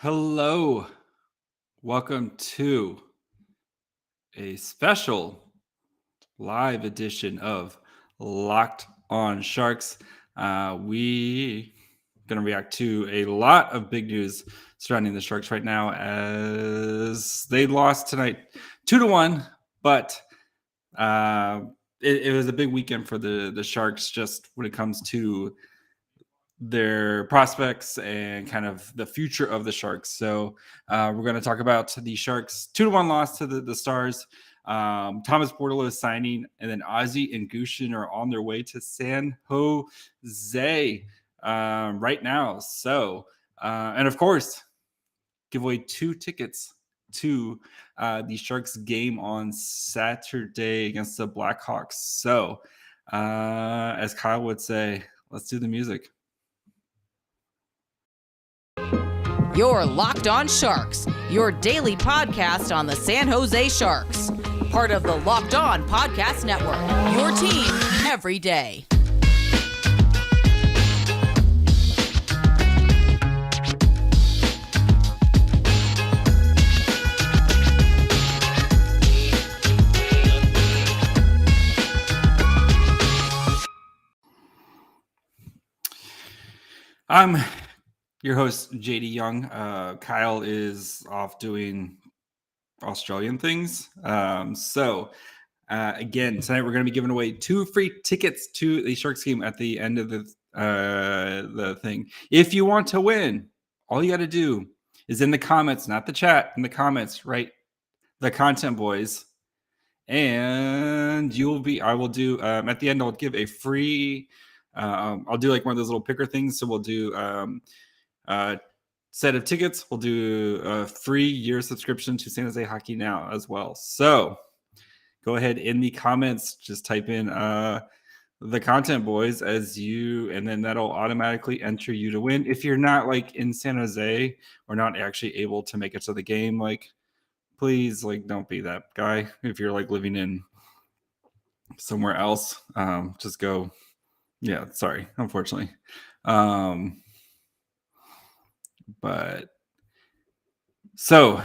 Hello. Welcome to a special live edition of Locked on Sharks. We going to react to a lot of big news surrounding the Sharks right now as they lost tonight 2-1, but it was a big weekend for the Sharks just when it comes to their prospects and kind of the future of the Sharks. So we're going to talk about the Sharks 2-1 loss to the Stars. Thomas Bordeleau is signing, and then Ozzy and Gushchin are on their way to San Jose right now. So, and of course, give away 2 tickets to the Sharks game on Saturday against the Blackhawks. So, as Kyle would say, let's do the music. You're Locked on Sharks, your daily podcast on the San Jose Sharks. Part of the Locked On Podcast Network, your team every day. I'm your host, JD Young. Kyle is off doing Australian things. Again, tonight we're going to be giving away 2 free tickets to the Sharks game at the end of the thing. If you want to win, all you got to do is in the comments, not the chat, in the comments, write the content boys. And I will do, at the end, I'll give a free, I'll do like one of those little picker things. So we'll do set of tickets. We'll do a free year subscription to San Jose Hockey Now as well. So go ahead in the comments, just type in the content boys and then that'll automatically enter you to win. If you're not like in San Jose or not actually able to make it to the game, like please, like don't be that guy. If you're like living in somewhere else, just go. Yeah, sorry, unfortunately. But so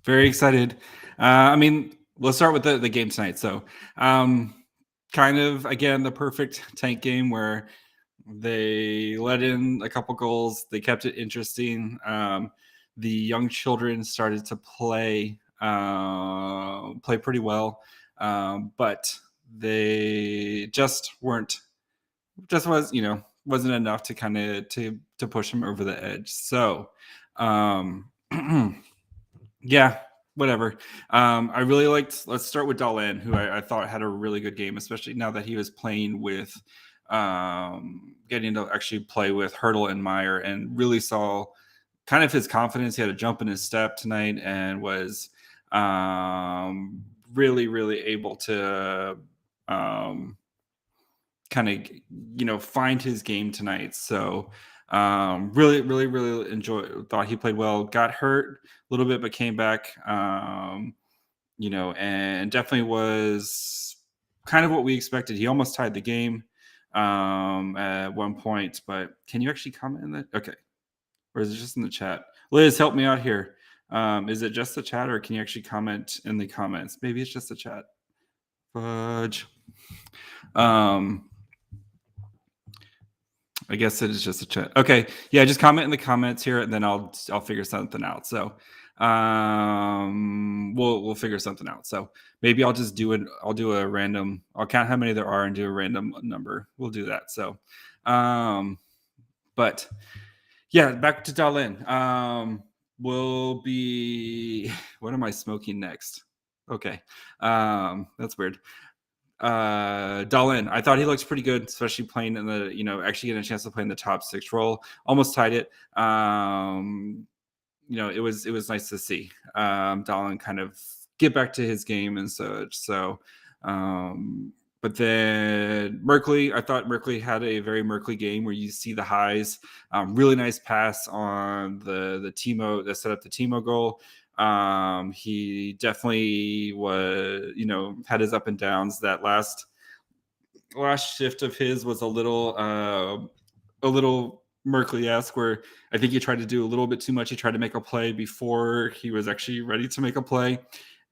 very excited. Let's start with the game tonight. So kind of again the perfect tank game where they let in a couple goals, they kept it interesting. The young children started to play pretty well, but they just wasn't enough to kind of to push them over the edge. So yeah, whatever. I really liked, let's start with Daniil, who I thought had a really good game, especially now that he was playing with getting to actually play with Hurdle and Meyer, and really saw kind of his confidence. He had a jump in his step tonight and was really, really able to kind of, find his game tonight. So really, really, really thought he played well, got hurt a little bit, but came back, and definitely was kind of what we expected. He almost tied the game at one point, but can you actually comment in that? Okay. Or is it just in the chat? Liz, help me out here. Is it just the chat, or can you actually comment in the comments? Maybe it's just the chat. Fudge. I guess it is just a chat. Okay. Yeah, just comment in the comments here, and then I'll figure something out. So we'll figure something out. So maybe I'll just do it. I'll do a random, I'll count how many there are and do a random number. We'll do that. So but yeah, back to Daniil. Will be, what am I smoking next? Okay. That's weird. Daniil, I thought he looks pretty good, especially playing in the, actually getting a chance to play in the top 6 role. Almost tied it. It was nice to see Daniil kind of get back to his game and such. So, but then Merkley, I thought Merkley had a very Merkley game where you see the highs. Really nice pass on the Timo that set up the Timo goal. He definitely was, had his up and downs. That last shift of his was a little Merkley-esque, where I think he tried to do a little bit too much. He tried to make a play before he was actually ready to make a play.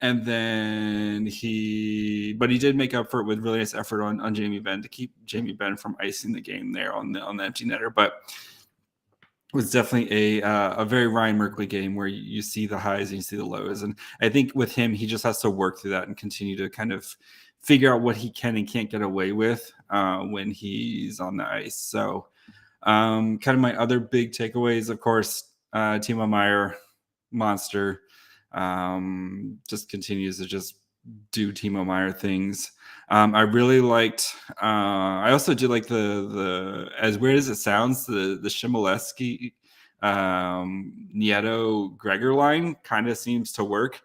And then he did make up for it with really nice effort on Jamie Benn to keep Jamie Benn from icing the game there on the empty netter. But it was definitely a very Ryan Merkley game where you see the highs and you see the lows. And I think with him, he just has to work through that and continue to kind of figure out what he can and can't get away with when he's on the ice. So kind of my other big takeaways, of course, Timo Meier, monster, just continues to just do Timo Meier things. I really liked. I also did like the as weird as it sounds, the Shimoleski Nieto Gregor line kind of seems to work.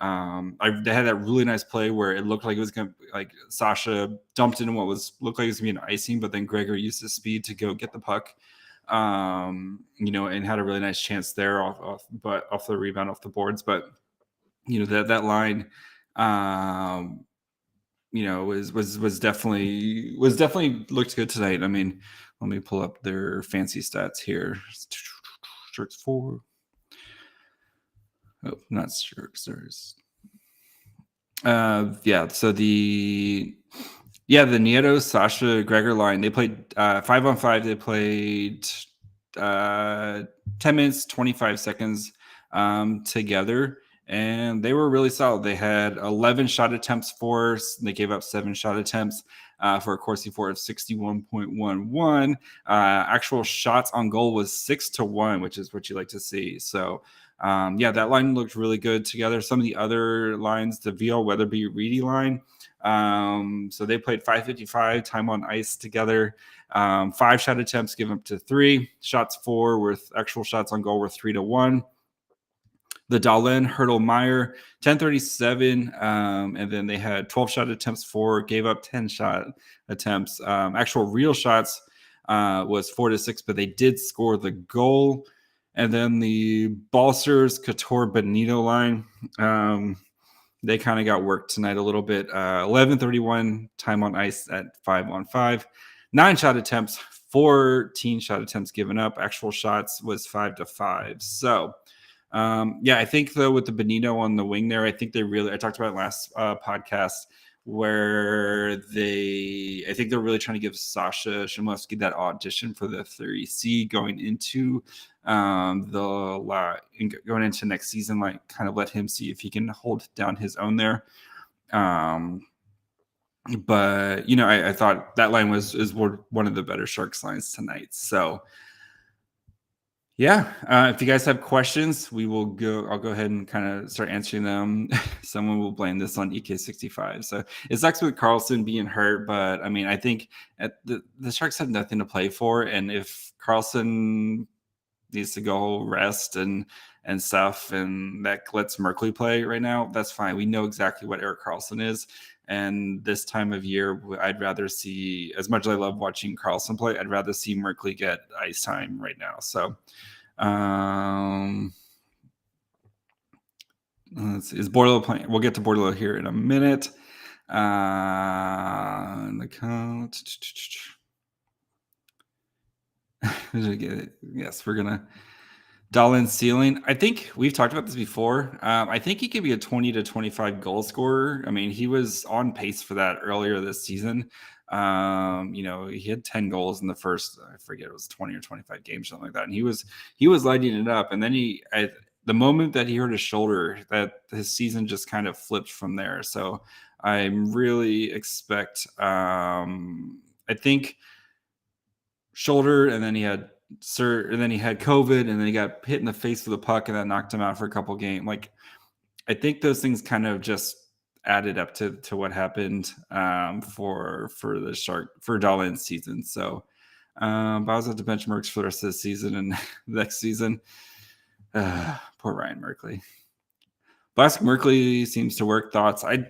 They had that really nice play where it looked like it was going to, like Sasha dumped into what looked like it was going to be an icing, but then Gregor used his speed to go get the puck, and had a really nice chance there off the rebound off the boards. But that line, was definitely looked good tonight. I mean, let me pull up their fancy stats here. Sharks 4. Oh, not Sharks. There's so the Nieto Sasha Gregor line, they played 5-on-5. They played 10 minutes 25 seconds together, and they were really solid. They had 11 shot attempts for us. They gave up 7 shot attempts for a Corsi for of 61.11. Actual shots on goal was 6-1, which is what you like to see. So that line looked really good together. Some of the other lines, the VL Weatherby Reedy line, so they played 5:55 time on ice together. 5 shot attempts given up to 3 shots for, with actual shots on goal were 3-1. The Dahlin Hurdle Meyer 10:37, and then they had 12 shot attempts for, gave up 10 shot attempts. Actual real shots was 4-6, but they did score the goal. And then the Balsers Couture Benito line, they kind of got worked tonight a little bit. 11:31 time on ice at 5-on-5. 9 shot attempts, 14 shot attempts given up. Actual shots was 5-5. So, I think though with the Benito on the wing there, I think I talked about it last podcast, where I think they're really trying to give Sasha Shimoleski that audition for the 3C going into going into next season, like kind of let him see if he can hold down his own there. But I thought that line is one of the better Sharks lines tonight. So if you guys have questions, I'll go ahead and kind of start answering them. Someone will blame this on EK65. So it sucks with Karlsson being hurt, but I mean, I think the Sharks have nothing to play for. And if Karlsson needs to go rest and stuff, and that lets Merkley play right now, that's fine. We know exactly what Erik Karlsson is. And this time of year, I'd rather see, as much as I love watching Karlsson play, I'd rather see Merkley get ice time right now. So, let's see, is Bordeleau playing? We'll get to Bordeleau here in a minute. Yes, we're gonna Dahlin ceiling. I think we've talked about this before. I think he could be a 20 to 25 goal scorer. I mean, he was on pace for that earlier this season. He had 10 goals in the first, I forget, it was 20 or 25 games, something like that. And he was lighting it up. And then the moment that he hurt his shoulder, that his season just kind of flipped from there. So I really expect, I think shoulder, and then he had COVID, and then he got hit in the face with a puck, and that knocked him out for a couple games. Like, I think those things kind of just added up to what happened for Dahlin's season. So I was at the benchmarks for the rest of the season and next season. Poor Ryan Merkley. Blask Merkley seems to work. Thoughts? I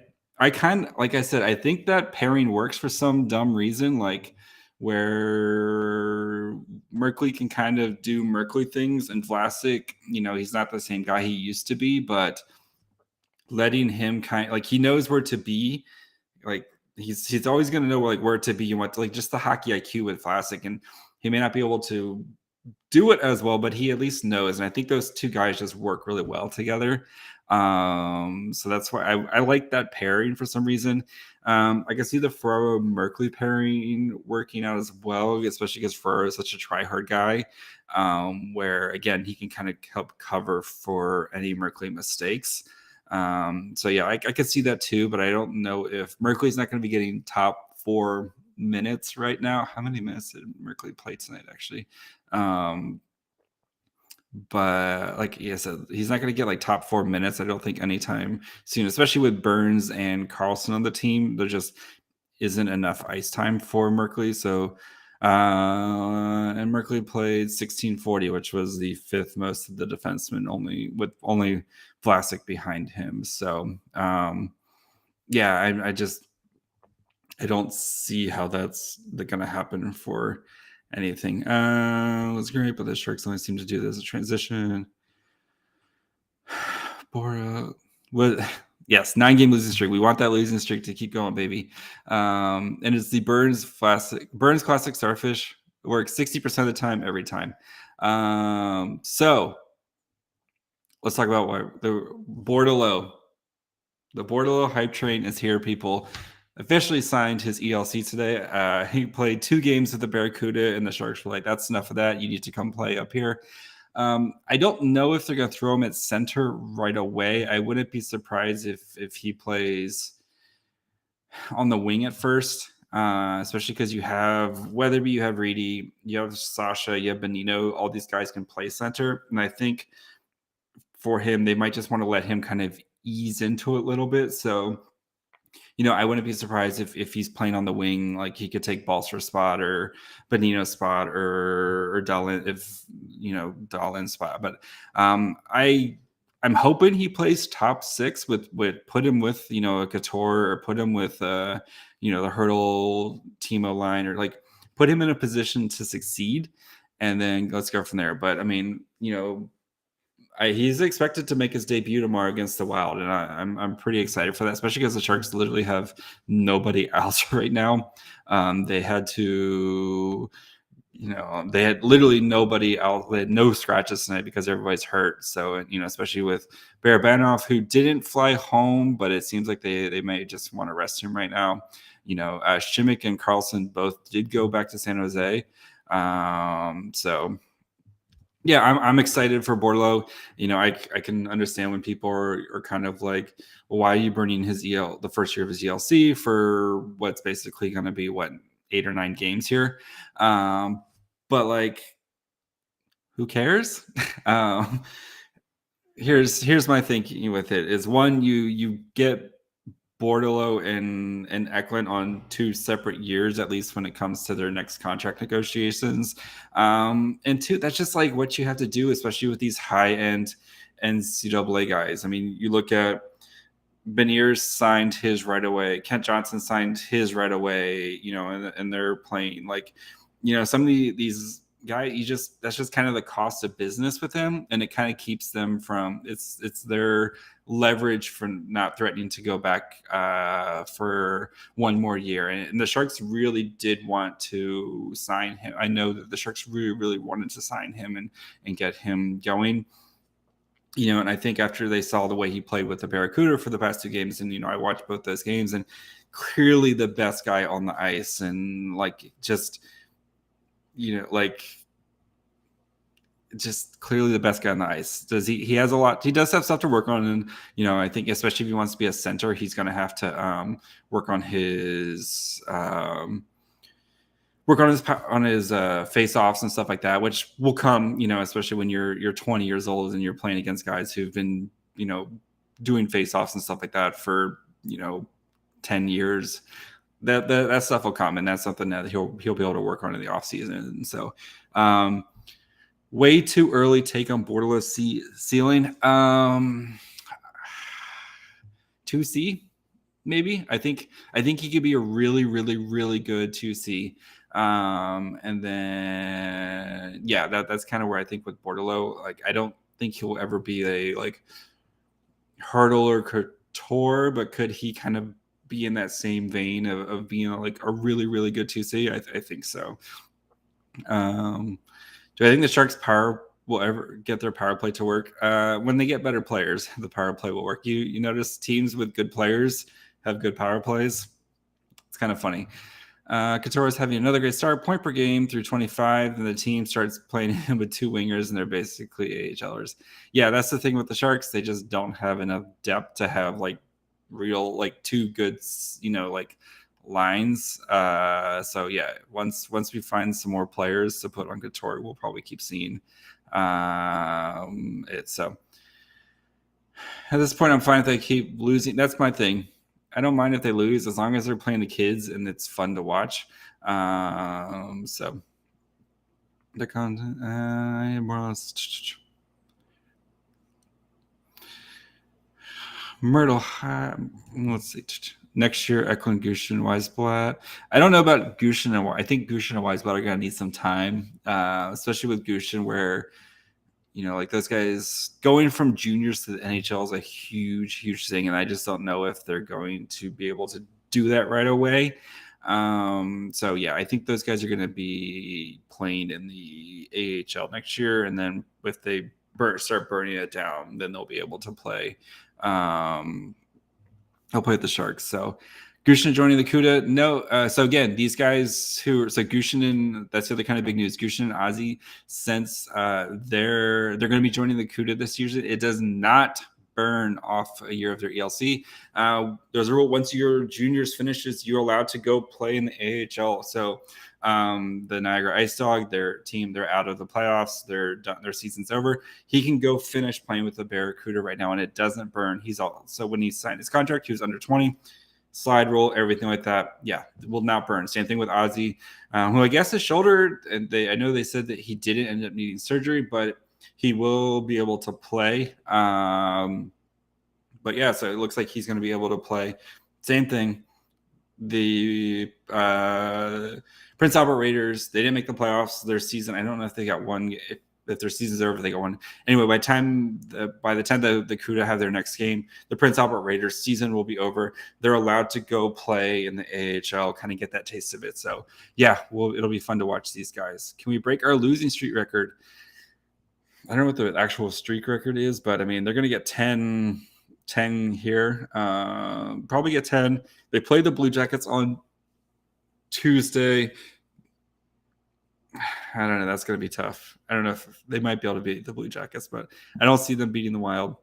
kind of, like I said, I think that pairing works for some dumb reason, like where Merkley can kind of do Merkley things, and Vlasic, he's not the same guy he used to be, but letting him he knows where to be. Like he's always going to know where to be and what, like, just the hockey IQ with Vlasic, and he may not be able to do it as well, but he at least knows. And I think those two guys just work really well together. So that's why I like that pairing for some reason. I can see the Ferraro Merkley pairing working out as well, especially because Ferraro is such a try-hard guy, where again he can kind of help cover for any Merkley mistakes. So yeah, I could see that too, but I don't know if Merkley's not going to be getting top 4 minutes right now. How many minutes did Merkley play tonight, actually? But like I said, he's not going to get like top 4 minutes, I don't think, anytime soon, especially with Burns and Carlson on the team. There just isn't enough ice time for Merkley. So, and Merkley played 1640, which was the fifth most of the defensemen, only Vlasic behind him. So, yeah, I don't see how that's going to happen for anything. Was great, but the Sharks only seem to do this as a transition. Bora, what? Yes, 9-game losing streak. We want that losing streak to keep going, baby. And it's the Burns Classic Starfish. It works 60% of the time, every time. So let's talk about the Bordeleau. The Bordeleau hype train is here, people. Officially signed his ELC today. He played 2 games with the Barracuda, and the Sharks were like, that's enough of that. You need to come play up here. I don't know if they're going to throw him at center right away. I wouldn't be surprised if he plays on the wing at first, especially because you have Weatherby, you have Reedy, you have Sasha, you have Bonino. All these guys can play center. And I think for him, they might just want to let him kind of ease into it a little bit. So, I wouldn't be surprised if he's playing on the wing, like he could take Balser's spot or Bonino's spot or Dahlin, Dahlin's spot. But I'm hoping he plays top 6 with put him with, a Couture, or put him with, the Hurdle Timo line, or like put him in a position to succeed, and then let's go from there. But I mean, he's expected to make his debut tomorrow against the Wild, and I'm pretty excited for that, especially because the Sharks literally have nobody else right now. They had to, they had literally nobody else. They had no scratches tonight because everybody's hurt. So, especially with Barabanov, who didn't fly home, but it seems like they may just want to rest him right now. Schimmick and Carlson both did go back to San Jose. So yeah, I'm excited for Bordeleau. I can understand when people are kind of like, well, why are you burning the first year of his ELC for what's basically going to be 8 or 9 games here? But like, who cares? Here's my thinking with it is, one, you get Bordeleau and Eklund on 2 separate years, at least when it comes to their next contract negotiations. And 2, that's just like what you have to do, especially with these high-end NCAA guys. I mean, you look at Beniers signed his right away. Kent Johnson signed his right away, and they're playing like, some of these guys, that's just kind of the cost of business with them, and it kind of keeps them from, it's their leverage for not threatening to go back for one more year. And the Sharks really did want to sign him. I know that the Sharks really, really wanted to sign him and get him going. And I think after they saw the way he played with the Barracuda for the past 2 games, and, I watched both those games, and clearly the best guy on the ice, and just clearly the best guy on the ice. He has a lot, he does have stuff to work on. And, I think especially if he wants to be a center, he's going to have to work on his face-offs and stuff like that, which will come, especially when you're 20 years old and you're playing against guys who've been, doing face-offs and stuff like that for, 10 years. That stuff will come, and that's something that he'll be able to work on in the offseason. And so, way too early take on Bordeleau's ceiling. 2C, maybe. I think he could be a really, really, really good 2C. And then, yeah, that's kind of where I think with Bordeleau, like, I don't think he'll ever be a like Hurdle or Couture, but could he kind of be in that same vein of being like a really, really good 2C? I think so. Do I think the Sharks power will ever get their power play to work? When they get better players, the power play will work. You notice teams with good players have good power plays. It's kind of funny. Couture is having another great start, point per game through 25, and the team starts playing him with two wingers, and they're basically AHLers. Yeah, that's the thing with the Sharks. They just don't have enough depth to have like real, like two good, like lines. So yeah, once we find some more players to put on Couture, we'll probably keep seeing it. So at this point, I'm fine if they keep losing. That's my thing. I don't mind if they lose as long as they're playing the kids and it's fun to watch. So the content, more or less. Myrtle, let's see. Next year, Eklund, Gushchin, Wiesbaltt. I don't know about Gushchin and I think Gushchin and Wiesbaltt are going to need some time, especially with Gushchin, where like those guys going from juniors to the NHL is a huge thing, and I just don't know if they're going to be able to do that right away. So yeah, I think those guys are going to be playing in the AHL next year, and then if they start burning it down, then they'll be able to play. I'll play with the Sharks. So Gushchin joining the CUDA. No. So again, these guys Gushchin and that's the other kind of big news. Gushchin and Ozzy, since they're going to be joining the CUDA this year, it does not burn off a year of their ELC. There's a rule: once your juniors finishes, you're allowed to go play in the AHL. So the Niagara Ice Dog, their team, they're out of the playoffs. They're done. Their season's over. He can go finish playing with the Barracuda right now, and it doesn't burn. So when he signed his contract, he was under 20. Slide rule, everything like that. Yeah, it will not burn. Same thing with Ozzy, who I guess his shoulder, and I know they said that he didn't end up needing surgery, but he will be able to play. But yeah, so it looks like he's going to be able to play. Same thing. The Prince Albert Raiders, they didn't make the playoffs. Their season, I don't know if they got one. If their season's over, they got one. Anyway, by the time the CUDA have their next game, the Prince Albert Raiders season will be over. They're allowed to go play in the AHL, kind of get that taste of it. So yeah, it'll be fun to watch these guys. Can we break our losing streak record? I don't know what the actual streak record is, but I mean, they're going to get 10 here. Probably get 10. They play the Blue Jackets on Tuesday. I don't know. That's going to be tough. I don't know if they might be able to beat the Blue Jackets, but I don't see them beating the Wild.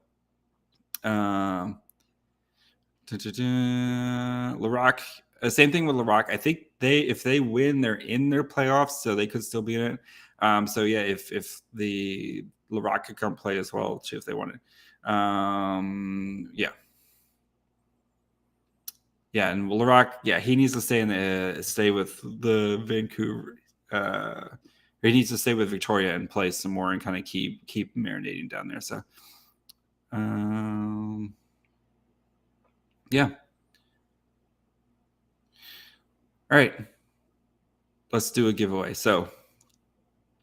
LaRock, same thing with LaRock. I think if they win, they're in their playoffs, so they could still be in it. So yeah, if the LaRock could come play as well too, if they wanted. Yeah, and LaRock, yeah, he needs to stay with the Vancouver. He needs to stay with Victoria and play some more and kind of keep marinating down there. So, yeah. All right, let's do a giveaway. So,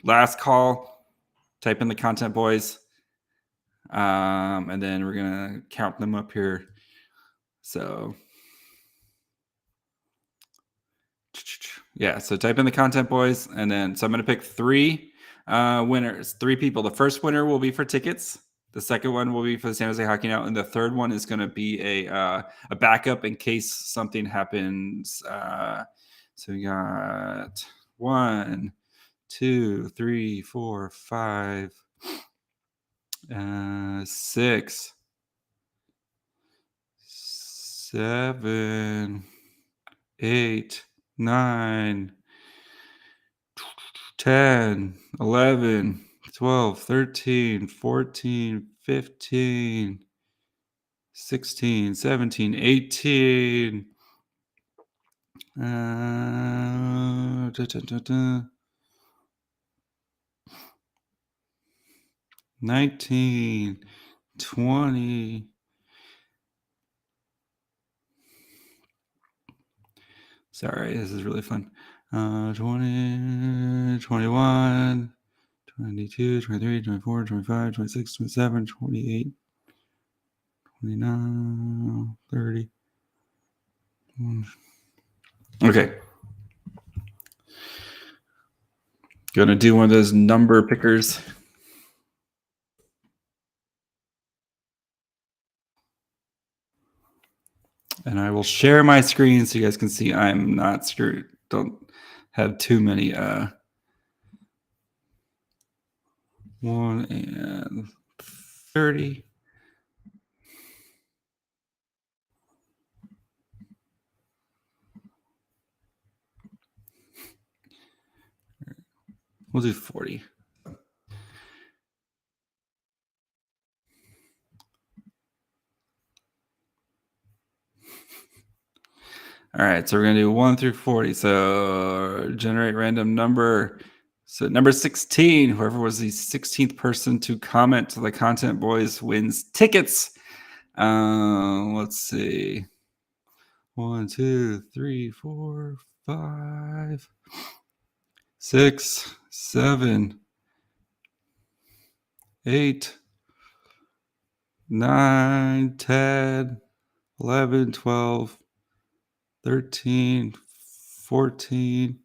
last call. Type in the content, boys, and then we're gonna count them up here. So. Yeah, so type in the content, boys, and then so I'm going to pick 3 winners, 3 people. The first winner will be for tickets. The second one will be for the San Jose Hockey Now, and the third one is going to be a backup in case something happens. So we got 1, 2, 3, 4, 5, 6, 7, 8, 9, 10, 11, 12, 13, 14, 15, 16, 17, 18, 19, 20. Sorry, this is really fun. 20, 21, 22, 23, 24, 25, 26, 27, 28, 29, 30. Okay. Gonna do one of those number pickers. And I will share my screen so you guys can see I'm not screwed. Don't have too many 1 and 30. We'll do 40. All right, so we're going to do 1 through 40. So generate random number. So number 16, whoever was the 16th person to comment to the Content Boys wins tickets. Let's see. 1, 2, 3, 4, 5, 6, 7, 8, 9, 10, 11, 12, 13, 14,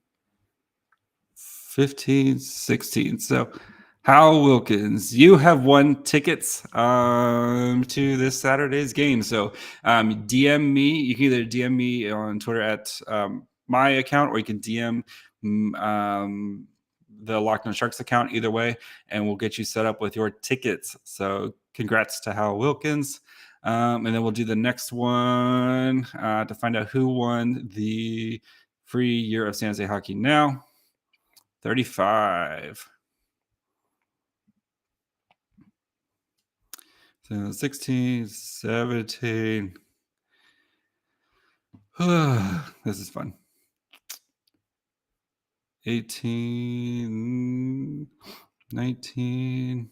15, 16. So, Hal Wilkins, you have won tickets to this Saturday's game. So, DM me. You can either DM me on Twitter at my account, or you can DM the Locked On Sharks account. Either way, and we'll get you set up with your tickets. So, congrats to Hal Wilkins. And then we'll do the next one to find out who won the free year of San Jose Hockey Now. 35. So 16, 17. This is fun. 18, 19.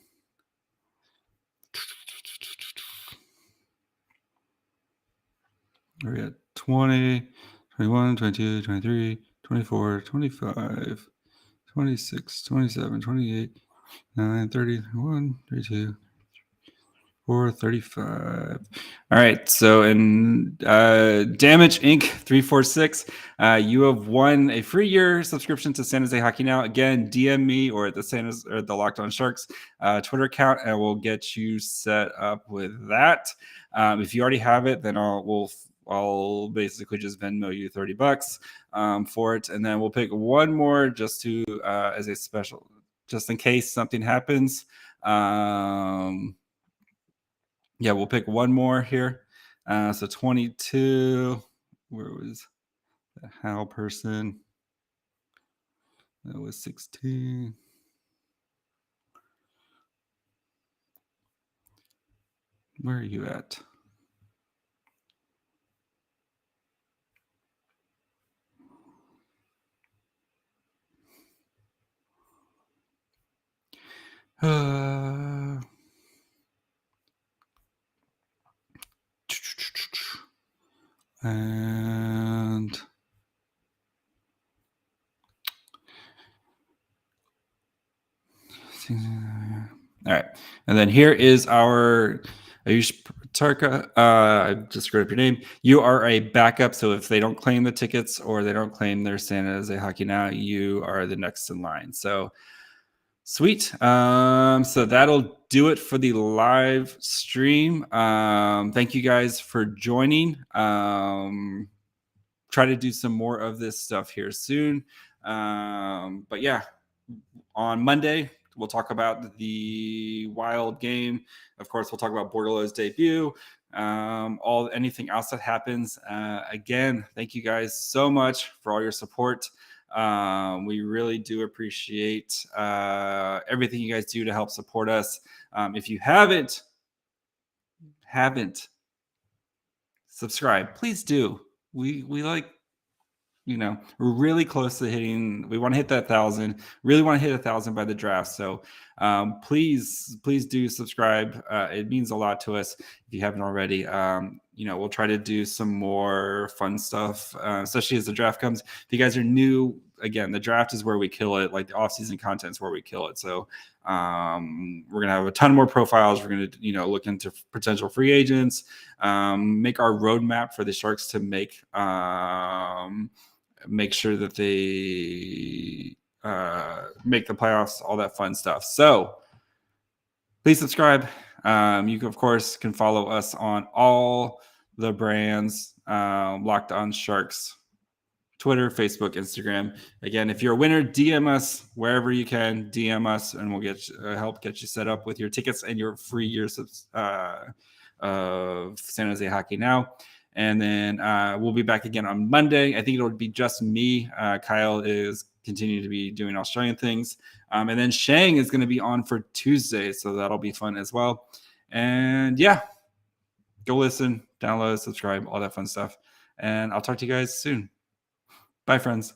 We're at 20, 21, 22, 23, 24, 25, 26, 27, 28, 9, 30, 31, 32, 4, 35. All right. So in Damage Inc. 346, you have won a free year subscription to San Jose Hockey Now. Again, DM me or the Locked On Sharks Twitter account, and we'll get you set up with that. If you already have it, then I'll basically just Venmo you $30 for it, and then we'll pick one more just to as a special, just in case something happens. Yeah, we'll pick one more here. So 22. Where was the Hal person? That was 16. Where are you at? And all right. And then here is our Ayush Tarka. I just screwed up your name. You are a backup. So if they don't claim the tickets or they don't claim their San Jose Hockey Now, you are the next in line. So sweet. So that'll do it for the live stream. Thank you guys for joining. Try to do some more of this stuff here soon. But yeah, on Monday, we'll talk about the Wild game. Of course, we'll talk about Bordeleau's debut. Anything else that happens. Again, thank you guys so much for all your support. We really do appreciate everything you guys do to help support us. If you haven't subscribed, please do. We like, we're really close to hitting. We want to hit that 1,000. Really want to hit 1,000 by the draft. So please do subscribe. It means a lot to us if you haven't already. We'll try to do some more fun stuff, especially as the draft comes. If you guys are new, again, the draft is where we kill it. Like the off-season content is where we kill it. So we're gonna have a ton more profiles. We're gonna look into potential free agents, make our roadmap for the Sharks to make sure that they make the playoffs, all that fun stuff. So please subscribe. You can, of course, can follow us on all the brands, Locked On Sharks, Twitter, Facebook, Instagram. Again, if you're a winner, DM us wherever you can. DM us, and we'll help get you set up with your tickets and your free years of San Jose Hockey Now. And then we'll be back again on Monday. I think it'll be just me. Kyle is continuing to be doing Australian things. And then Shang is going to be on for Tuesday, so that'll be fun as well. And yeah, go listen, download, subscribe, all that fun stuff. And I'll talk to you guys soon. Bye, friends.